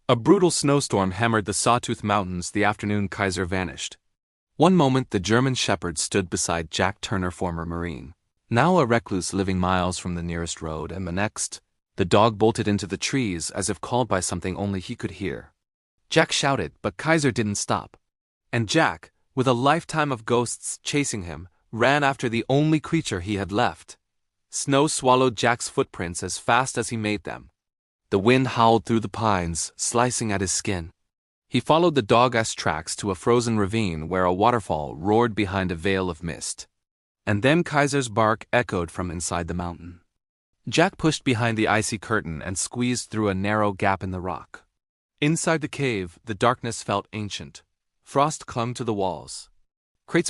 A brutal snowstorm hammered the Sawtooth Mountains the afternoon Kaiser vanished. One moment the German shepherd stood beside Jack Turner, former Marine, now a recluse living miles from the nearest road, and the next, the dog bolted into the trees as if called by something only he could hear. Jack shouted, but Kaiser didn't stop. And Jack, with a lifetime of ghosts chasing him, ran after the only creature he had left. Snow swallowed Jack's footprints as fast as he made them. The wind howled through the pines, slicing at his skin. He followed the dog-ass tracks to a frozen ravine where a waterfall roared behind a veil of mist. And then Kaiser's bark echoed from inside the mountain. Jack pushed behind the icy curtain and squeezed through a narrow gap in the rock. Inside the cave, the darkness felt ancient. Frost clung to the walls.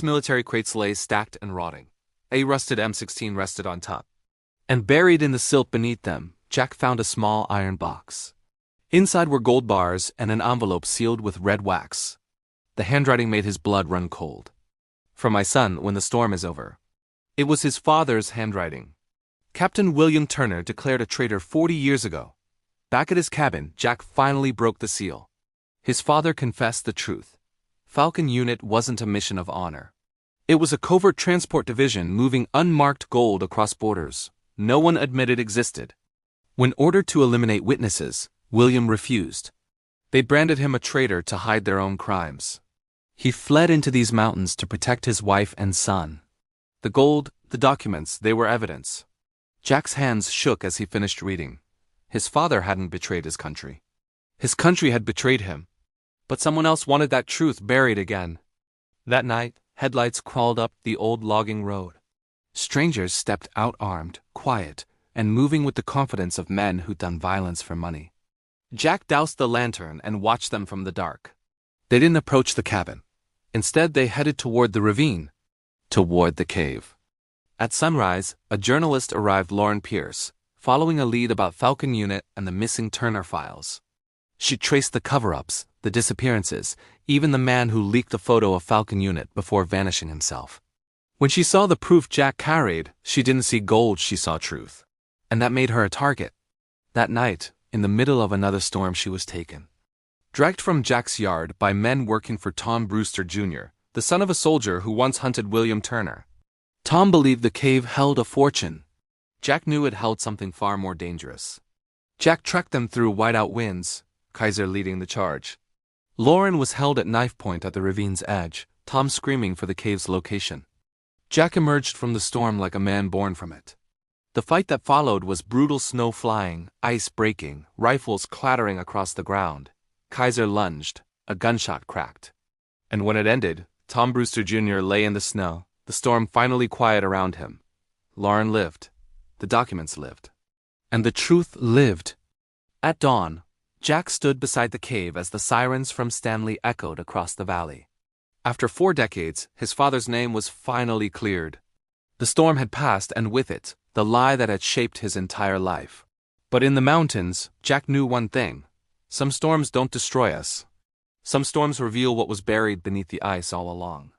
Military crates lay stacked and rotting. A rusted M16 rested on top. And buried in the silt beneath them, Jack found a small iron box. Inside were gold bars and an envelope sealed with red wax. The handwriting made his blood run cold. "For my son, when the storm is over." It was his father's handwriting. Captain William Turner declared a traitor 40 years ago. Back at his cabin, Jack finally broke the seal. His father confessed the truth. Falcon Unit wasn't a mission of honor. It was a covert transport division moving unmarked gold across borders no one admitted existed. When ordered to eliminate witnesses, William refused. They branded him a traitor to hide their own crimes. He fled into these mountains to protect his wife and son. The gold, the documents, they were evidence. Jack's hands shook as he finished reading. His father hadn't betrayed his country. His country had betrayed him. But someone else wanted that truth buried again. That night, headlights crawled up the old logging road. Strangers stepped out armed, quiet, and moving with the confidence of men who'd done violence for money. Jack doused the lantern and watched them from the dark. They didn't approach the cabin. Instead, they headed toward the ravine, toward the cave. At sunrise, a journalist arrived, Lauren Pierce, following a lead about Falcon Unit and the missing Turner files. She traced the cover-ups, the disappearances, even the man who leaked the photo of Falcon Unit before vanishing himself. When she saw the proof Jack carried, she didn't see gold, she saw truth. And that made her a target. That night, in the middle of another storm, she was taken. Dragged from Jack's yard by men working for Tom Brewster Jr., the son of a soldier who once hunted William Turner. Tom believed the cave held a fortune. Jack knew it held something far more dangerous. Jack tracked them through whiteout winds, Kaiser leading the charge. Lauren was held at knife point at the ravine's edge, Tom screaming for the cave's location. Jack emerged from the storm like a man born from it. The fight that followed was brutal, snow flying, ice breaking, rifles clattering across the ground. Kaiser lunged, a gunshot cracked. And when it ended, Tom Brewster Jr. lay in the snow, the storm finally quiet around him. Lauren lived. The documents lived. And the truth lived. At dawn, Jack stood beside the cave as the sirens from Stanley echoed across the valley. After 4 decades, his father's name was finally cleared. The storm had passed, and with it, the lie that had shaped his entire life. But in the mountains, Jack knew one thing. Some storms don't destroy us. Some storms reveal what was buried beneath the ice all along.